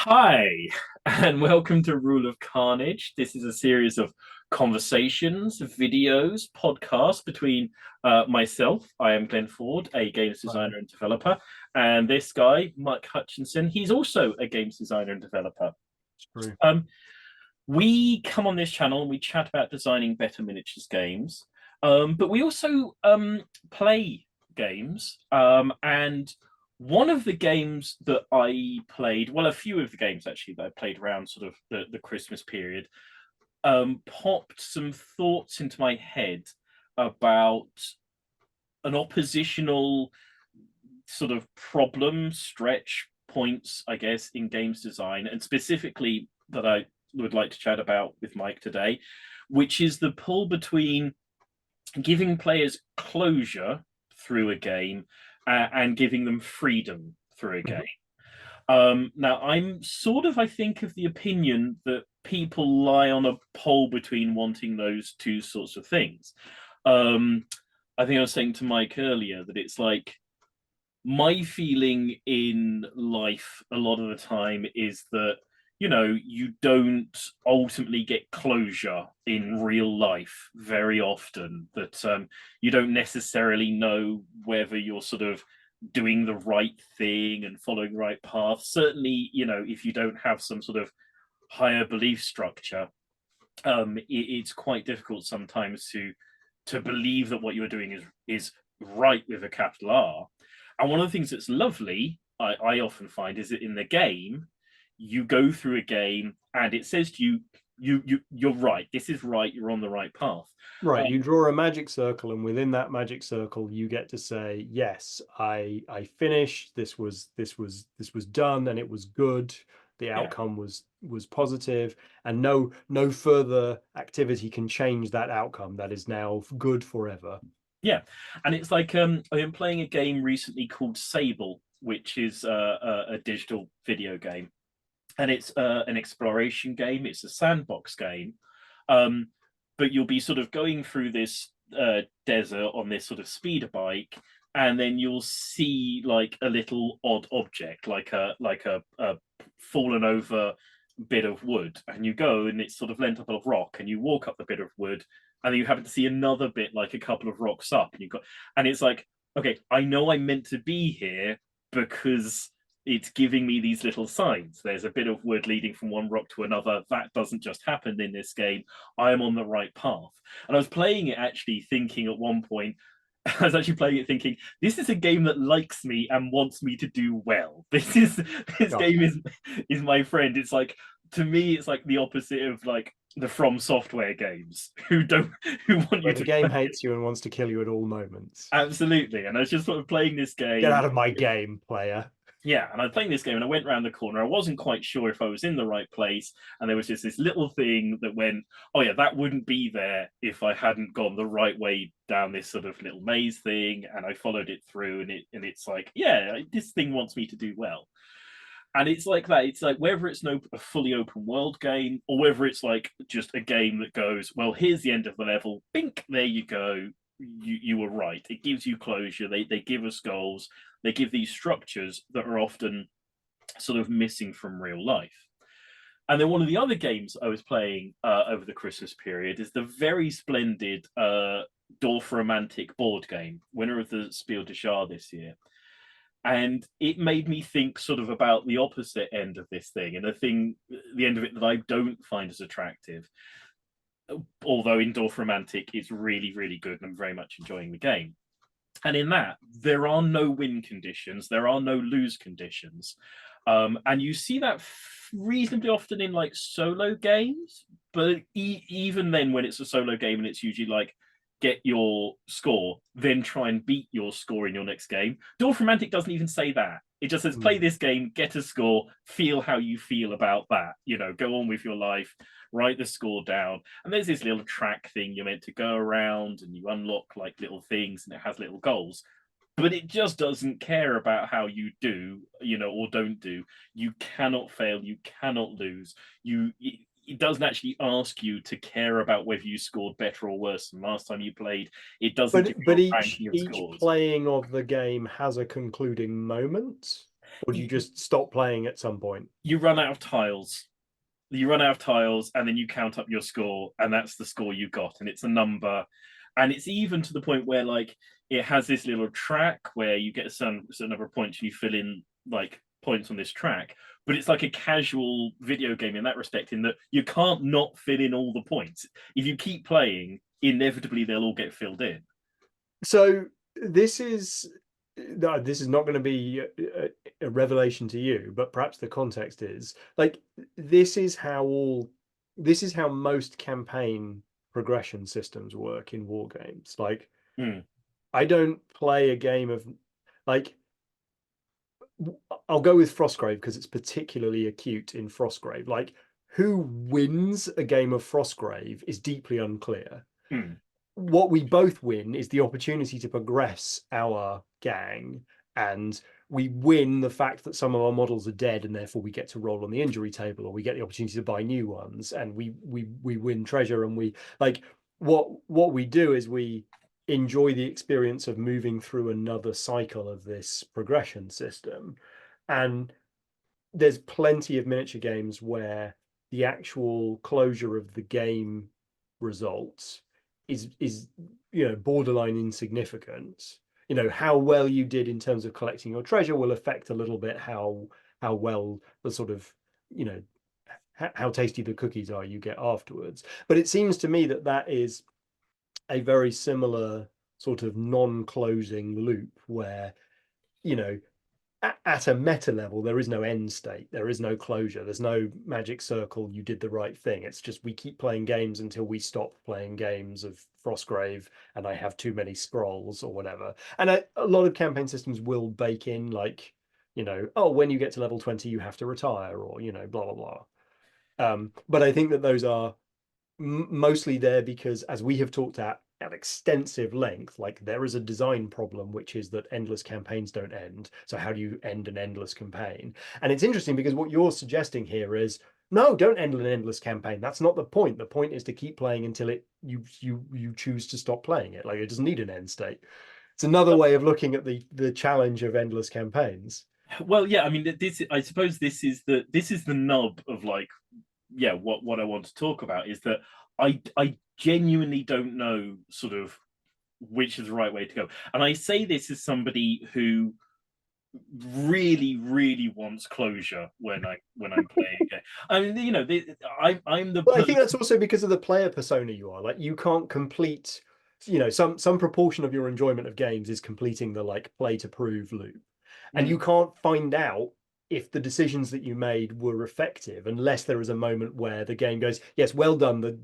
Hi, and welcome to Rule of Carnage. This is a series of conversations, videos, podcasts between myself. I am Glenn Ford, a games designer and developer, and this guy, Mike Hutchinson. He's also a games designer and developer. True. Um, we come on this channel and we chat about designing better miniatures games, but we also play games. And one of the games that I played, well, a few of the games actually that I played around sort of the Christmas period, popped some thoughts into my head about an oppositional sort of problem stretch points, I guess, in games design, and specifically that I would like to chat about with Mike today, which is the pull between giving players closure through a game and giving them freedom through a game. Now, I'm sort of, I think, of the opinion that people lie on a pole between wanting those two sorts of things. Um, I think I was saying to Mike earlier that it's like my feeling in life a lot of the time is that you don't ultimately get closure in real life very often, that you don't necessarily know whether you're sort of doing the right thing and following the right path. Certainly, if you don't have some sort of higher belief structure, it's quite difficult sometimes to believe that what you're doing is right with a capital R. And one of the things that's lovely, I often find, is that in the game, you go through a game and it says to you're right. This is right. You're on the right path. Right, you draw a magic circle, and within that magic circle, you get to say, "Yes, I finished. This was done, and it was good. The Yeah, outcome was positive, and no further activity can change that outcome. That is now good forever." yeah. And it's like I've been playing a game recently called Sable, which is a digital video game, and it's an exploration game. It's a sandbox game, um, but you'll be sort of going through this desert on this sort of speeder bike, and then you'll see like a little odd object, like a fallen over bit of wood, and you go and it's sort of lent up a rock, and you walk up the bit of wood, and then you happen to see another bit like a couple of rocks up, and and it's like, okay, I know I'm meant to be here because it's giving me these little signs. There's a bit of wood leading from one rock to another. That doesn't just happen in this game. I'm on the right path. And I was playing it actually thinking at one point, I was actually playing it thinking, this is a game that likes me and wants me to do well. This Yeah. game is my friend. It's like, to me, it's like the opposite of like the From Software games who don't who want you Where the to game hates you and wants to kill you at all moments. absolutely. And I was just sort of playing this Get game. out of my game, player. Yeah, and I was playing this game and I went around the corner. I wasn't quite sure if I was in the right place. And there was just this little thing that went, oh, yeah, that wouldn't be there if I hadn't gone the right way down this sort of little maze thing. And I followed it through, and it's like, yeah, this thing wants me to do well. And it's like that. It's like whether it's a fully open world game or whether it's like just a game that goes, well, here's the end of the level. Bink, there you go. You were right. It gives you closure. They give us goals. They give these structures that are often sort of missing from real life. And then one of the other games I was playing over the Christmas period is the very splendid Dorf-Romantic board game, winner of the Spiel des Jahres this year. And it made me think sort of about the opposite end of this thing, and the end of it that I don't find as attractive. Although in Dorf-Romantic is really, really good, and I'm very much enjoying the game. And in that, there are no win conditions, there are no lose conditions. And you see that reasonably often in like solo games, but even then, when it's a solo game and it's usually like get your score, then try and beat your score in your next game. Dwarf Romantic doesn't even say that. It just says play Mm. this game, get a score, feel how you feel about that. Go on with your life, write the score down. And there's this little track thing you're meant to go around and you unlock like little things and it has little goals. But it just doesn't care about how you do, or don't do. You cannot fail, you cannot lose. It doesn't actually ask you to care about whether you scored better or worse than last time you played. It doesn't give But you but a each ranking of each scores. playing of the game has a concluding moment. or do you just stop playing at some point? You run out of tiles. You run out of tiles, and then you count up your score, and that's the score you got, and it's a number. And it's even to the point where like it has this little track where you get a certain number of points and you fill in like points on this track, but it's like a casual video game in that respect, in that you can't not fill in all the points. If you keep playing, inevitably they'll all get filled in. So this is this is not going to be a revelation to you, but perhaps the context is like this is how most campaign progression systems work in war games. Like Mm. I don't play a game of like I'll go with Frostgrave because it's particularly acute in Frostgrave. Like who wins a game of Frostgrave is deeply unclear. Mm. What we both win is the opportunity to progress our gang, and we win the fact that some of our models are dead and therefore we get to roll on the injury table, or we get the opportunity to buy new ones, and we win treasure, and we like what we do is we enjoy the experience of moving through another cycle of this progression system. And there's plenty of miniature games where the actual closure of the game results is borderline insignificant. How well you did in terms of collecting your treasure will affect a little bit how well the sort of you know how tasty the cookies are you get afterwards. But it seems to me that that is a very similar sort of non-closing loop where you know at a meta level, there is no end state. There is no closure. There's no magic circle. You did the right thing. It's just we keep playing games until we stop playing games of Frostgrave and I have too many scrolls or whatever. And a lot of campaign systems will bake in like, oh, when you get to level 20, you have to retire or, blah, blah, blah. But I think that those are mostly there because, as we have talked at extensive length, like there is a design problem, which is that endless campaigns don't end. So how do you end an endless campaign? And it's interesting because what you're suggesting here is no, don't end an endless campaign. That's not the point. The point is to keep playing until you choose to stop playing it. Like it doesn't need an end state. It's another way of looking at the challenge of endless campaigns. Well, yeah, I mean, I suppose this is the nub of like, yeah, what I want to talk about is that I genuinely don't know sort of which is the right way to go. And I say this as somebody who really, really wants closure when I'm playing a game. I mean, I'm the Well, I person. think that's also because of the player persona you are. Like you can't complete, some proportion of your enjoyment of games is completing the like play to prove loop. And Mm. you can't find out if the decisions that you made were effective unless there is a moment where the game goes, yes, well done,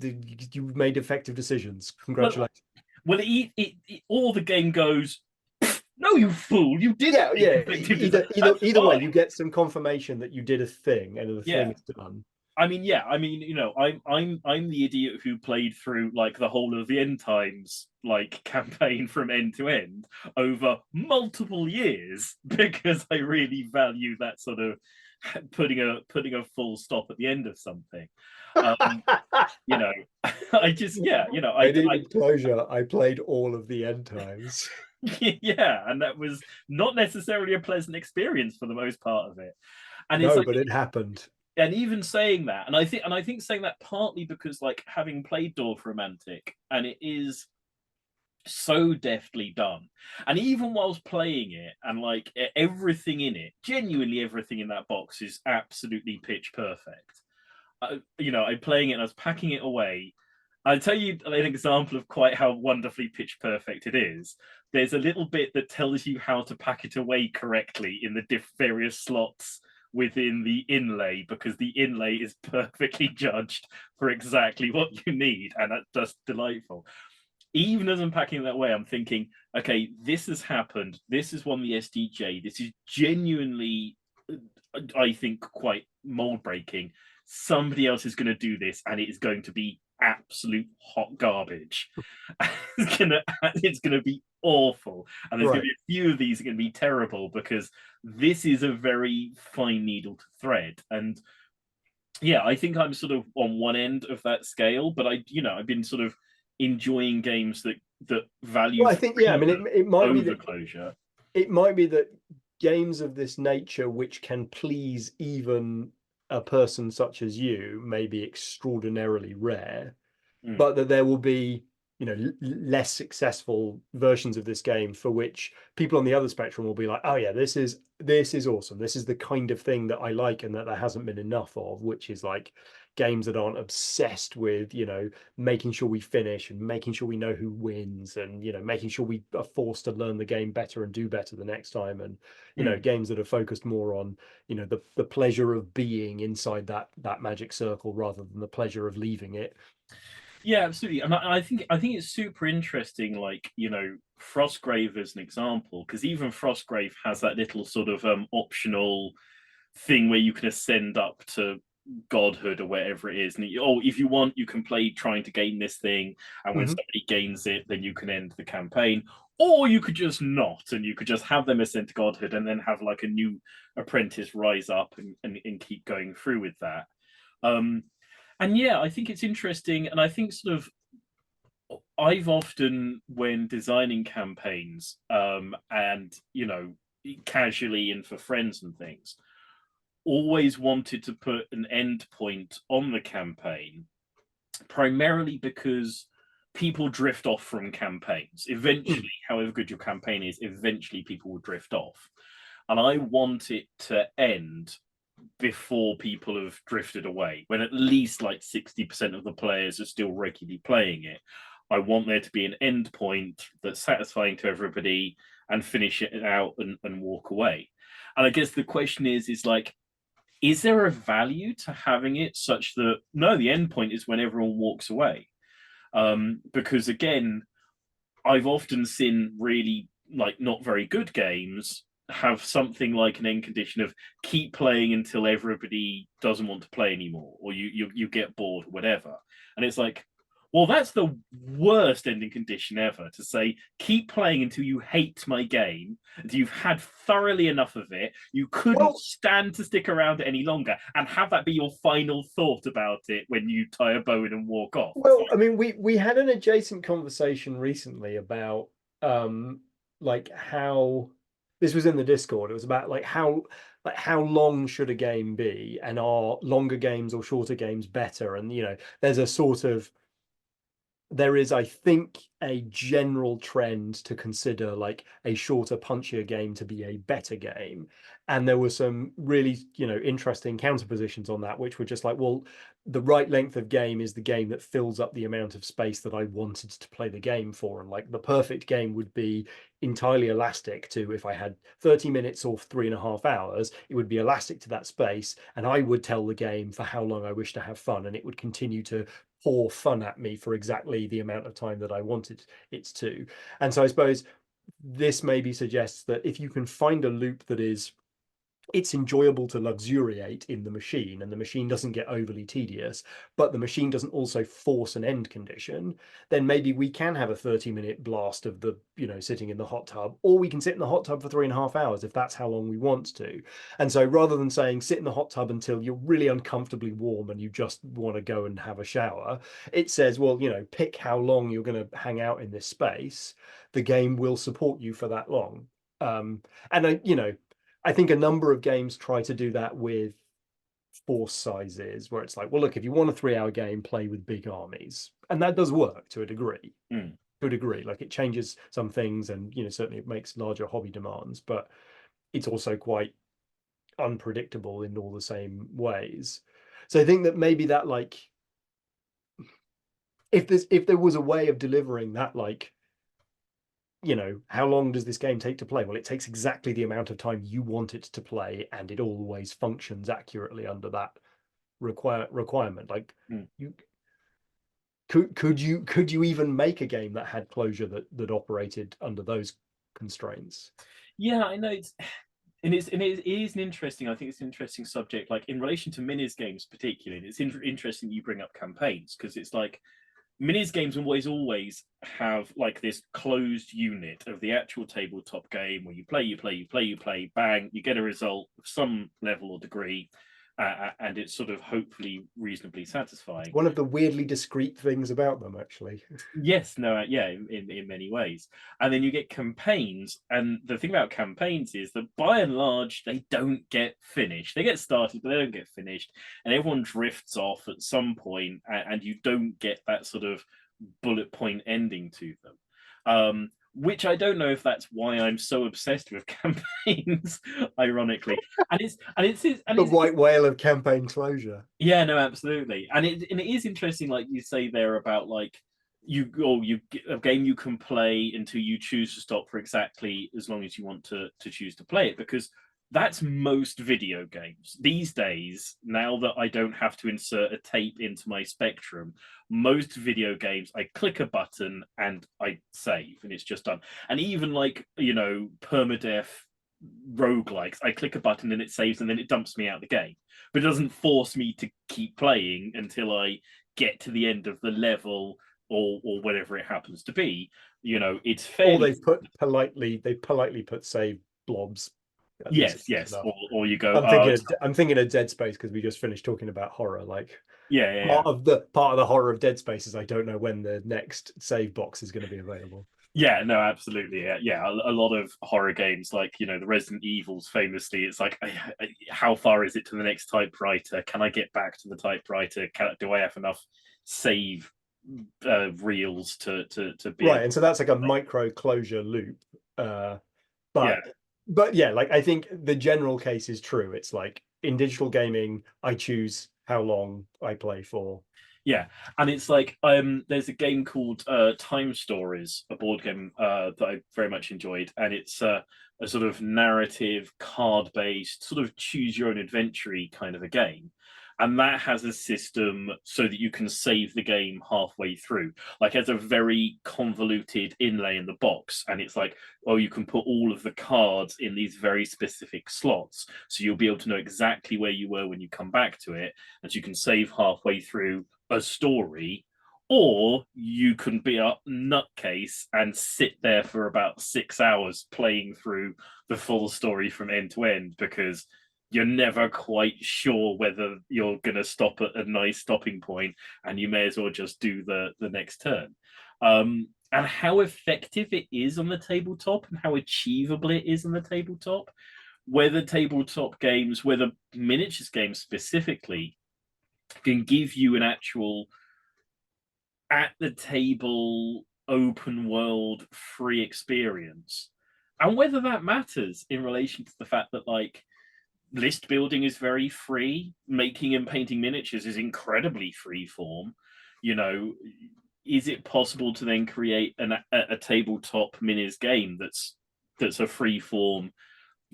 you've made effective decisions. Well, Congratulations. well, or the game goes, no, you fool, you didn't Yeah, make yeah. effective design. That's Either way, you fine. get some confirmation that you did a thing and the thing Yeah. is done. I mean, yeah, I mean, I'm the idiot who played through like the whole of the end times like campaign from end to end over multiple years because I really value that sort of putting a full stop at the end of something. Um, you know, I just yeah, I needed closure. I played all of the end times. yeah, and that was not necessarily a pleasant experience for the most part of it. And it's No, like, but it happened. and even saying that, and I think saying that partly because like having played Dwarf Romantic, and it is so deftly done, and even whilst playing it, and like everything in it, genuinely everything in that box is absolutely pitch perfect. I'm playing it and I was packing it away. I'll tell you an example of quite how wonderfully pitch perfect it is. There's a little bit that tells you how to pack it away correctly in the various slots within the inlay, because the inlay is perfectly judged for exactly what you need, and that's just delightful. Even as I'm packing that away, I'm thinking, okay, this has happened. This has won the SDJ. This is genuinely, I think, quite mold breaking. Somebody else is going to do this, and it is going to be absolute hot garbage. It's gonna be awful, and there's gonna Right. be a few of these are gonna be terrible because this is a very fine needle to thread. And yeah, I think I'm sort of on one end of that scale, but I've been sort of enjoying games that value Well, I think, yeah, I mean, freedom it might be over that closure. it might be that games of this nature which can please even a person such as you may be extraordinarily rare, Mm, but that there will be, you know, less successful versions of this game for which people on the other spectrum will be like, oh yeah, this is awesome, this is the kind of thing that I like, and that there hasn't been enough of, which is like games that aren't obsessed with, you know, making sure we finish and making sure we know who wins, and, you know, making sure we are forced to learn the game better and do better the next time, and, you know, mm. games that are focused more on, you know, the pleasure of being inside that magic circle rather than the pleasure of leaving it. Yeah, absolutely. And I think it's super interesting, like, Frostgrave as an example, because even Frostgrave has that little sort of optional thing where you can ascend up to godhood or whatever it is. And if you want, you can play trying to gain this thing, and when Mhm. somebody gains it, then you can end the campaign. Or you could just not, and you could just have them ascend to godhood and then have like a new apprentice rise up and keep going through with that. Um, and yeah, I think it's interesting, and I think sort of I've often, when designing campaigns, and casually and for friends and things, always wanted to put an end point on the campaign, primarily because people drift off from campaigns. Eventually, however good your campaign is, eventually people will drift off. And I want it to end before people have drifted away, when at least like 60% of the players are still regularly playing it. I want there to be an end point that's satisfying to everybody and finish it out and walk away. And I guess the question is like, is there a value to having it such that no, the end point is when everyone walks away? Because again, I've often seen really like not very good games have something like an end condition of keep playing until everybody doesn't want to play anymore, or you get bored, or whatever. And it's like, well, that's the worst ending condition ever, to say keep playing until you hate my game, until you've had thoroughly enough of it, you couldn't Well, stand to stick around any longer, and have that be your final thought about it when you tie a bow in and walk off. It's Well, I mean, we had an adjacent conversation recently about um like how this was in the Discord. It was about like how long should a game be, and are longer games or shorter games better? And you know, there's a sort of there is, I think, a general trend to consider like a shorter, punchier game to be a better game. And there were some really, you know, interesting counterpositions on that, which were just like, well, the right length of game is the game that fills up the amount of space that I wanted to play the game for. And like the perfect game would be entirely elastic to, if I had 30 minutes or 3.5 hours, it would be elastic to that space. And I would tell the game for how long I wish to have fun. And it would continue to pour fun at me for exactly the amount of time that I wanted it to. And so I suppose this maybe suggests that if you can find a loop that is it's enjoyable to luxuriate in the machine, and the machine doesn't get overly tedious, but the machine doesn't also force an end condition, then maybe we can have a 30-minute blast of the, you know, sitting in the hot tub, or we can sit in the hot tub for 3.5 hours if that's how long we want to. And so rather than saying sit in the hot tub until you're really uncomfortably warm and you just want to go and have a shower, it says, well, you know, pick how long you're going to hang out in this space. The game will support you for that long. And you know, I think a number of games try to do that with force sizes, where it's like, well, look, if you want a 3 hour game, play with big armies. And that does work to a degree. mm. To a degree. Like it changes some things, and you know, certainly it makes larger hobby demands, but it's also quite unpredictable in all the same ways. So I think that maybe that like if there was a way of delivering that, like, you know, how long does this game take to play? Well, it takes exactly the amount of time you want it to play, and it always functions accurately under that requirement. Like Mm. you could you even make a game that had closure that operated under those constraints? Yeah, I know it's and it is an interesting. I think it's an interesting subject. Like in relation to minis games, particularly, it's interesting you bring up campaigns, because it's like minis games always have like this closed unit of the actual tabletop game where you play, bang, you get a result of some level or degree, and it's sort of hopefully reasonably It's satisfying. one of the weirdly discrete things about them, actually. Yes, no, yeah, in many ways. And then you get campaigns, and the thing about campaigns is that by and large they don't get finished. They get started, but they don't get finished, and everyone drifts off at some point, and you don't get that sort of bullet point ending to them. Which I don't know if that's why I'm so obsessed with campaigns, ironically. And The it's white whale of campaign closure. yeah, no, absolutely, and it is interesting, like you say there about like you get a game you can play until you choose to stop for exactly as long as you want to choose to play it, because that's most video games these days. Now that I don't have to insert a tape into my Spectrum, most video games I click a button and I save, and it's just done. And even like permadeath roguelikes, I click a button and it saves, and then it dumps me out of the game, but it doesn't force me to keep playing until I get to the end of the level, or whatever it happens to be. It's Or fairly they politely put save blobs at least yes, close yes, enough. or you go, I'm thinking of Dead Space because we just finished talking about horror. Like yeah, yeah, yeah. part of the horror of Dead Space is I don't know when the next save box is going to be available. Yeah, no, absolutely. Yeah, yeah. A lot of horror games, like the Resident Evils, famously, it's like, how far is it to the next typewriter? Can I get back to the typewriter? Do I have enough save reels to be Right, able? and so that's like a micro closure loop. Uh, Yeah, but yeah, like I think the general case is true. It's like in digital gaming, I choose how long I play for. yeah, and it's like there's a game called Time Stories, a board game that I very much enjoyed, and it's a sort of narrative, card based, sort of choose your own adventure kind of a game. And that has a system so that you can save the game halfway through. Like, has a very convoluted inlay in the box, and it's like, oh, you can put all of the cards in these very specific slots, so you'll be able to know exactly where you were when you come back to it, and you can save halfway through a story, or you can be a nutcase and sit there for about 6 hours playing through the full story from end to end, because you're never quite sure whether you're going to stop at a nice stopping point, and you may as well just do the next turn. And how effective it is on the tabletop, and how achievable it is on the tabletop, whether tabletop games, whether miniatures games specifically, can give you an actual at the table open world free experience, and whether that matters in relation to the fact that, like, list building is very free, making and painting miniatures is incredibly free form. you know is it possible to then create a tabletop minis game that's a free form,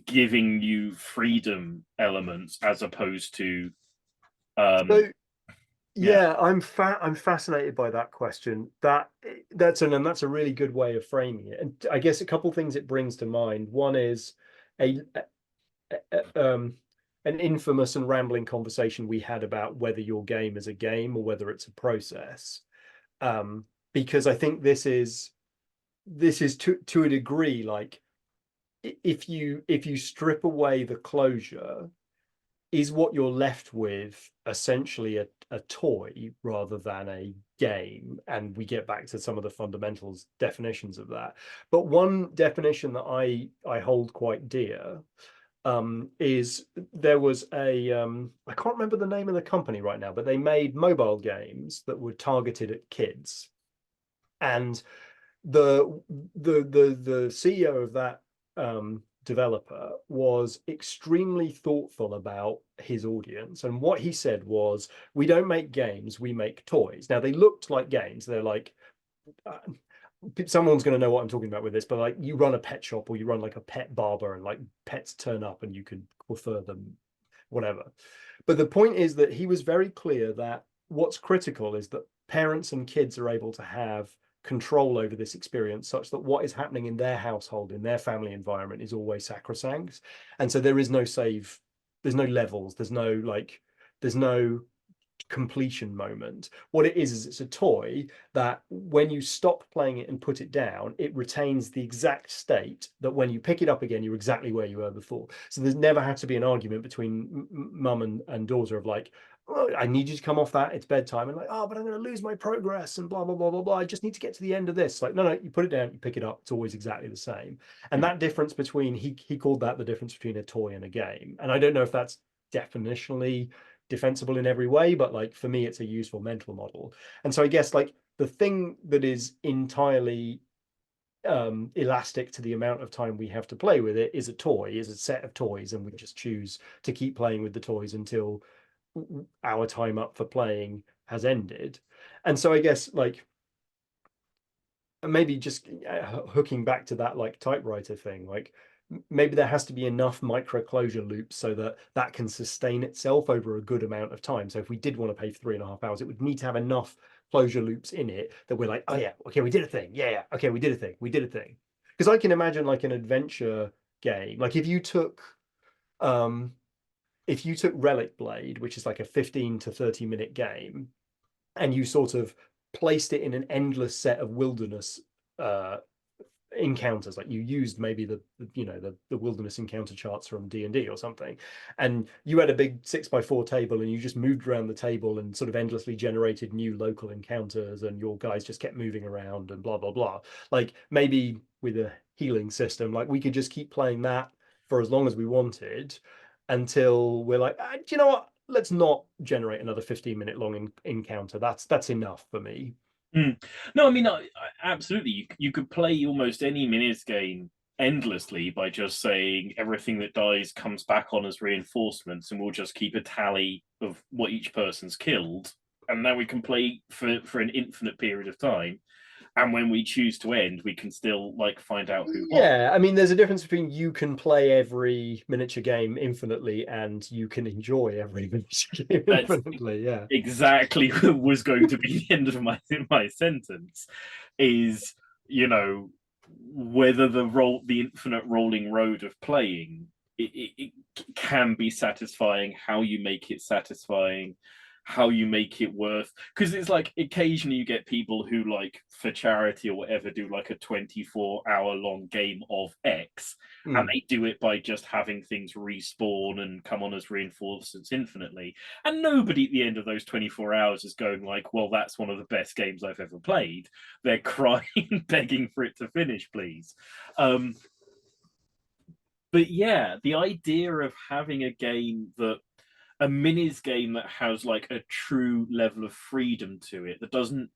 giving you freedom elements as opposed to So um yeah. yeah, I'm fascinated by that question. That's a really good way of framing it. And I guess a couple things it brings to mind. One is a, an infamous and rambling conversation we had about whether your game is a game or whether it's a process. Um, because I think this is to a degree like if you strip away the closure, is what you're left with essentially a toy rather than a game? And we get back to some of the fundamentals definitions of that. But one definition that I hold quite dear is there was I can't remember the name of the company right now, but they made mobile games that were targeted at kids. And the CEO of that developer was extremely thoughtful about his audience, and what he said was, we don't make games, we make toys. Now they looked like games, they're like uh, someone's going to know what I'm talking about with this, but like you run a pet shop or you run like a pet barber and like pets turn up and you can refer them, whatever. But the point is that he was very clear that what's critical is that parents and kids are able to have control over this experience such that what is happening in their household, in their family environment, is always sacrosanct. And so there is no save, there's no levels, there's no completion moment. What it is it's a toy that when you stop playing it and put it down, it retains the exact state that when you pick it up again, you're exactly where you were before. So there's never had to be an argument between mum and daughter of like, oh, I need you to come off that. It's bedtime. And like, oh, but I'm going to lose my progress and blah, blah, blah, blah, blah. I just need to get to the end of this. Like, no, no, you put it down, you pick it up. It's always exactly the same. And Mm. that difference between, he called that the difference between a toy and a game. And I don't know if that's definitionally defensible in every way, but like for me, it's a useful mental model. And so I guess like the thing that is entirely elastic to the amount of time we have to play with it is a toy, is a set of toys, and we just choose to keep playing with the toys until our time up for playing has ended. And so I guess like maybe just hooking back to that like typewriter thing, like maybe there has to be enough micro closure loops so that that can sustain itself over a good amount of time. So if we did want to pay for 3.5 hours, it would need to have enough closure loops in it that we're like, oh yeah, okay, we did a thing. Yeah, yeah, okay, we did a thing. We did a thing. Because I can imagine like an adventure game, like um if you took Relic Blade, which is like a 15 to 30 minute game, and you sort of placed it in an endless set of wilderness uh encounters, like you used maybe the wilderness encounter charts from D&D or something, and you had a big 6x4 table and you just moved around the table and sort of endlessly generated new local encounters, and your guys just kept moving around and blah blah blah. Like maybe with a healing system, like we could just keep playing that for as long as we wanted until we're like, do you know what, let's not generate another 15-minute long encounter. That's enough for me. Mm. No, I mean, absolutely. You could play almost any minis game endlessly by just saying everything that dies comes back on as reinforcements, and we'll just keep a tally of what each person's killed, and now we can play for an infinite period of time. And when we choose to end, we can still like find out who won. Yeah, I mean, there's a difference between you can play every miniature game infinitely and you can enjoy every miniature game That's infinitely. Yeah. exactly what was going to be the end of my sentence. Is, you know, whether the infinite rolling road of playing, it can be satisfying, how you make it satisfying, how you make it worth, because it's like occasionally you get people who like for charity or whatever do like a 24-hour long game of X, and Mm. they do it by just having things respawn and come on as reinforcements infinitely, and nobody at the end of those 24 hours is going like, well, that's one of the best games I've ever played. They're crying, begging for it to finish, please. um but yeah, the idea of having a minis game that has like a true level of freedom to it, that doesn't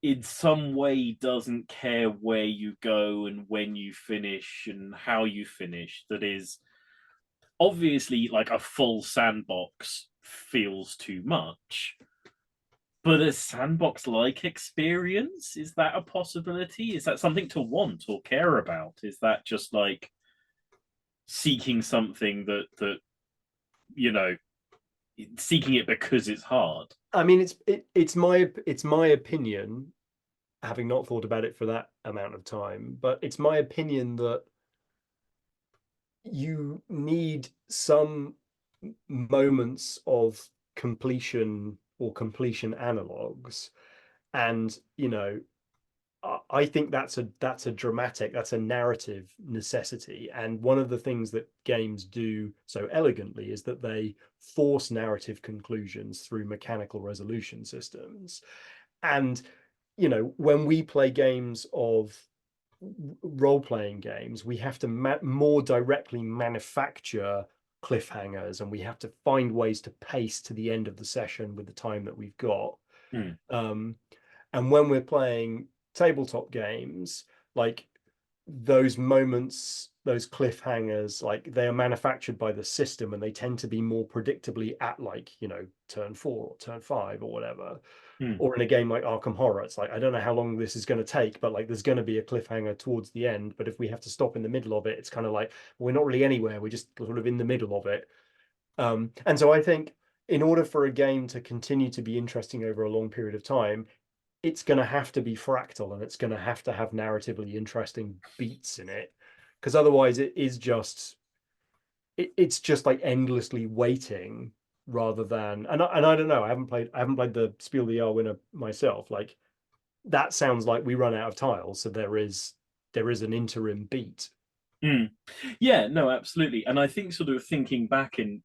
in some way doesn't care where you go and when you finish and how you finish, that is obviously like a full sandbox feels too much, but a sandbox like experience, is that a possibility? Is that something to want or care about? Is that just like seeking something that you know seeking it because it's hard? I mean, it's my opinion, having not thought about it for that amount of time, but it's my opinion that you need some moments of completion or completion analogs. And I think that's a dramatic, that's a narrative necessity. And one of the things that games do so elegantly is that they force narrative conclusions through mechanical resolution systems. And when we play games of role-playing games, we have to more directly manufacture cliffhangers, and we have to find ways to pace to the end of the session with the time that we've got. Hmm. Um, and when we're playing tabletop games, like those moments, those cliffhangers, like they are manufactured by the system, and they tend to be more predictably at like, turn 4 or turn 5 or whatever. Hmm. Or in a game like Arkham Horror, it's like, I don't know how long this is going to take, but like there's going to be a cliffhanger towards the end. But if we have to stop in the middle of it, it's kind of like, well, we're not really anywhere. We're just sort of in the middle of it. And so I think in order for a game to continue to be interesting over a long period of time, it's going to have to be fractal, and it's going to have narratively interesting beats in it, because otherwise it's just like endlessly waiting rather than, and I don't know, I haven't played the Spiel the Jahr winner myself. Like that sounds like we run out of tiles, so there is an interim beat. Mm. Yeah, no, absolutely. And I think sort of thinking back and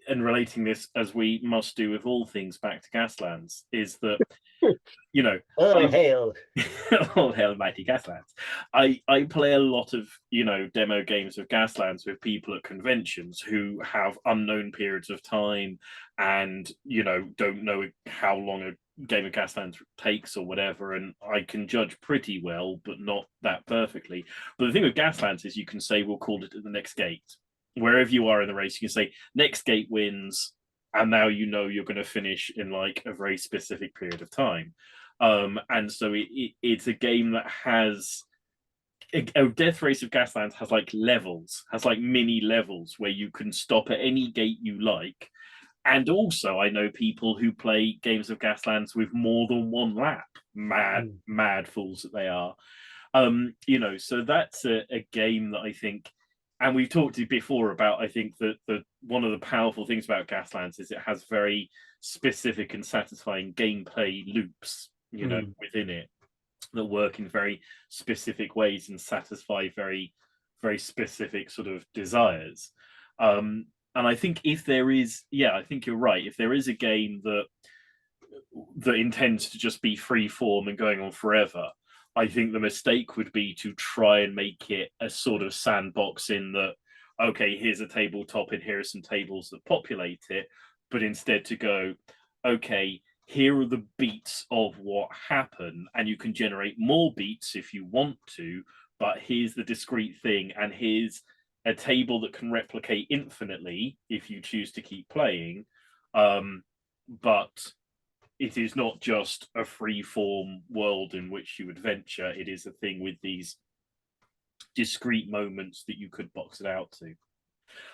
relating this as we must do with all things back to Gaslands is that, you know, Oh, I hail. oh hell mighty Gaslands. I play a lot of, demo games of Gaslands with people at conventions who have unknown periods of time and, don't know how long a game of Gaslands takes or whatever, and I can judge pretty well, but not that perfectly. But the thing with Gaslands is you can say we'll call it at the next gate. Wherever you are in the race, you can say next gate wins, and now you're going to finish in like a very specific period of time. And so it's a game that has a Death Race of Gaslands has like levels, has like mini levels where you can stop at any gate you like. And also, I know people who play games of Gaslands with more than one lap. Mad, Mm. mad fools that they are. So that's a game that I think, and we've talked before about, I think that the one of the powerful things about Gaslands is it has very specific and satisfying gameplay loops, Mm. within it that work in very specific ways and satisfy very, very specific sort of desires. And I think if there is, yeah, I think you're right. If there is a game that intends to just be free form and going on forever, I think the mistake would be to try and make it a sort of sandbox in that, okay, here's a tabletop and here are some tables that populate it, but instead to go, okay, here are the beats of what happened, and you can generate more beats if you want to, but here's the discrete thing, and here's a table that can replicate infinitely if you choose to keep playing. But it is not just a free form world in which you adventure. It is a thing with these discrete moments that you could box it out to.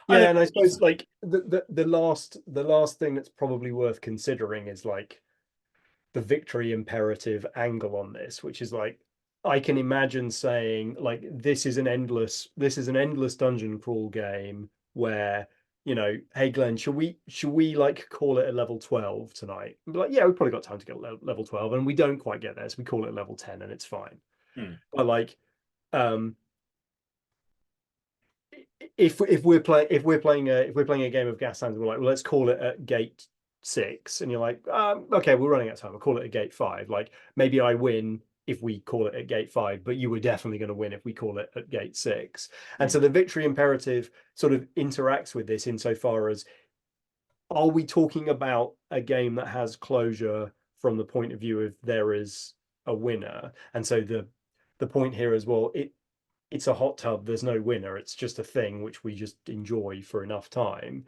I Yeah, don't and I know. suppose like the last thing that's probably worth considering is like the victory imperative angle on this, which is like I can imagine saying like this is an endless dungeon crawl game where, hey Glenn, should we like call it a level 12 tonight? And be like, yeah, we've probably got time to get level 12, and we don't quite get there, so we call it level 10 and it's fine. Hmm. But like um if we're playing a game of Gaslands, we're like, well, let's call it at gate 6, and you're like, okay, we're running out of time. We'll call it at gate 5. Like maybe I win if we call it at gate 5, but you were definitely going to win if we call it at gate 6. And Hmm. so the victory imperative sort of interacts with this insofar as, are we talking about a game that has closure from the point of view of there is a winner? And so the point here as well, it's a hot tub. There's no winner. It's just a thing which we just enjoy for enough time.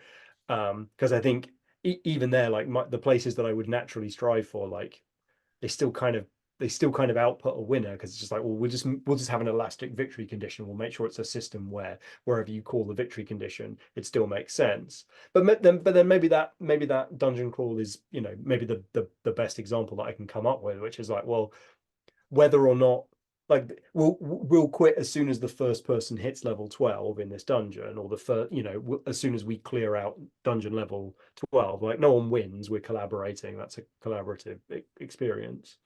Because I think even there, like the places that I would naturally strive for, like they still kind of they still kind of output a winner, because it's just like, well, we'll just have an elastic victory condition. We'll make sure it's a system where wherever you call the victory condition, it still makes sense. But then maybe that dungeon crawl is, maybe the best example that I can come up with, which is like, well, whether or not, like, we'll quit as soon as the first person hits level 12 in this dungeon, or the first, as soon as we clear out dungeon level 12. Like no one wins, we're collaborating. That's a collaborative experience.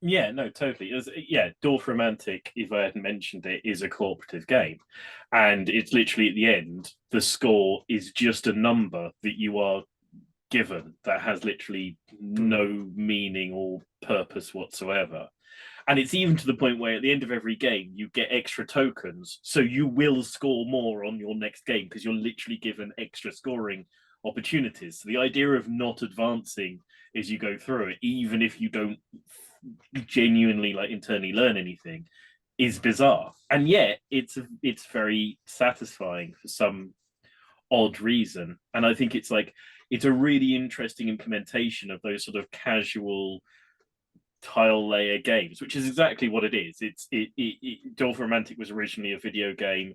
Yeah, no, totally. Yeah, Dorf Romantic, if I hadn't mentioned it, is a cooperative game. And it's literally at the end, the score is just a number that you are given that has literally Mm. no meaning or purpose whatsoever. And it's even to the point where at the end of every game, you get extra tokens. So you will score more on your next game because you're literally given extra scoring opportunities. So the idea of not advancing as you go through it, even if you don't genuinely like internally learn anything, is bizarre. And yet it's very satisfying for some odd reason. And I think it's a really interesting implementation of those sort of casual tile layer games, which is exactly what it is. Dolph Romantic was originally a video game,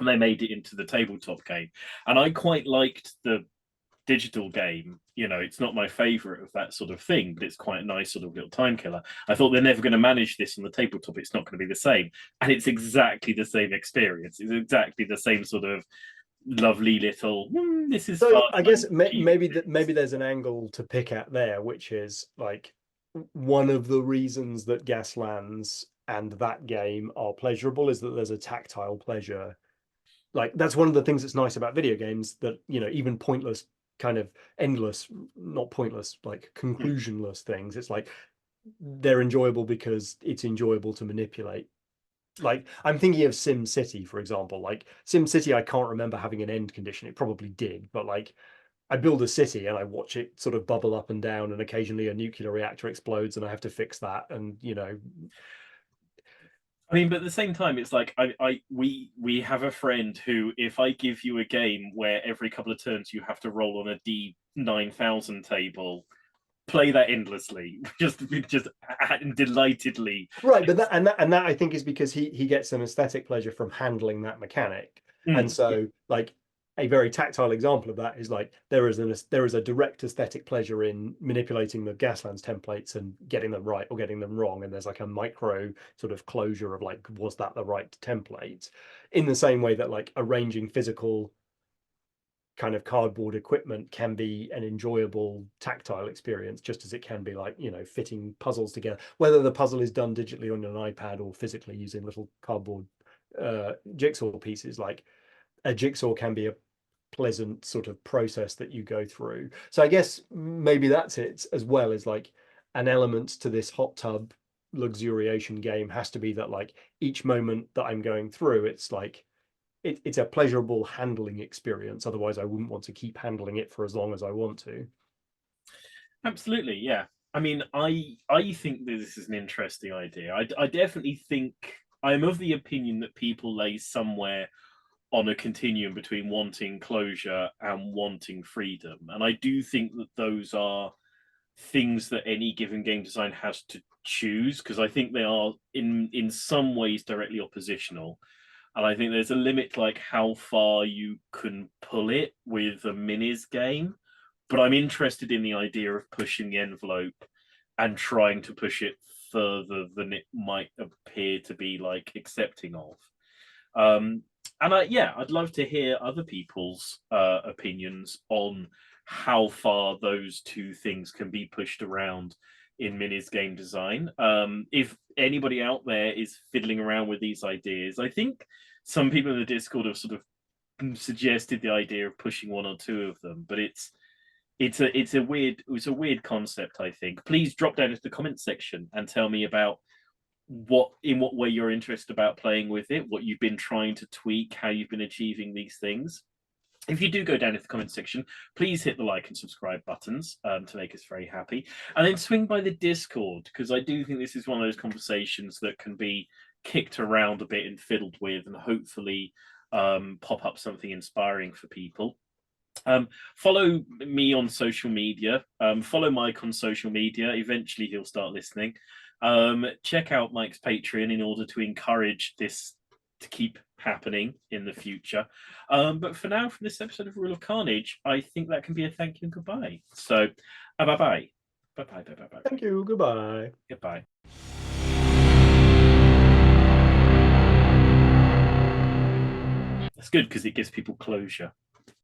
and they made it into the tabletop game. And I quite liked the digital game. It's not my favorite of that sort of thing, but it's quite a nice sort of little time killer. I thought they're never going to manage this on the tabletop. It's not going to be the same, and it's exactly the same experience. It's exactly the same sort of lovely little. This is So fun. I I'm guess achieving maybe there's an angle to pick at there, which is like one of the reasons that Gaslands and that game are pleasurable is that there's a tactile pleasure. Like that's one of the things that's nice about video games, that even pointless, kind of endless, not pointless, like things. conclusionless things, it's like they're enjoyable because it's enjoyable to manipulate. Like I'm thinking of Sim City, for example. Like Sim City, I can't remember having an end condition. It probably did, but like I build a city and I watch it sort of bubble up and down, and occasionally a nuclear reactor explodes and I have to fix that. And I mean, but at the same time, it's like we have a friend who, if I give you a game where every couple of turns you have to roll on a D9000 table, play that endlessly, just delightedly. right, but that I think is because he gets an aesthetic pleasure from handling that mechanic. And Yeah. so like a very tactile example of that is like there is a direct aesthetic pleasure in manipulating the Gaslands templates and getting them right or getting them wrong, and there's like a micro sort of closure of like, was that the right template, in the same way that like arranging physical kind of cardboard equipment can be an enjoyable tactile experience, just as it can be like fitting puzzles together, whether the puzzle is done digitally on an iPad or physically using little cardboard jigsaw pieces. Like a jigsaw can be a pleasant sort of process that you go through. So I guess maybe that's it, as well as like an element to this hot tub luxuriation game has to be that like each moment that I'm going through, it's like it's a pleasurable handling experience. Otherwise, I wouldn't want to keep handling it for as long as I want to. Absolutely, yeah. I mean, I think that this is an interesting idea. I definitely think I'm of the opinion that people lay somewhere on a continuum between wanting closure and wanting freedom, and I do think that those are things that any given game design has to choose, because I think they are in some ways directly oppositional. And I think there's a limit to like how far you can pull it with a minis game. But I'm interested in the idea of pushing the envelope and trying to push it further than it might appear to be like accepting of. Um, yeah, I'd love to hear other people's opinions on how far those two things can be pushed around in Minis game design. If anybody out there is fiddling around with these ideas, I think some people in the Discord have sort of suggested the idea of pushing one or two of them, but it's a weird concept. I think. Please drop down into the comments section and tell me about what way you're interested about playing with it, what you've been trying to tweak, how you've been achieving these things. If you do go down into the comment section, please hit the like and subscribe buttons to make us very happy. And then swing by the Discord, because I do think this is one of those conversations that can be kicked around a bit and fiddled with, and hopefully pop up something inspiring for people. Follow me on social media. Follow Mike on social media. Eventually, he'll start listening. Check out Mike's Patreon in order to encourage this to keep happening in the future. But for now, from this episode of Rule of Carnage, I think that can be a thank you and goodbye. So, bye bye. Bye bye. Bye bye. Bye Thank you. Goodbye. Goodbye. That's good because it gives people closure.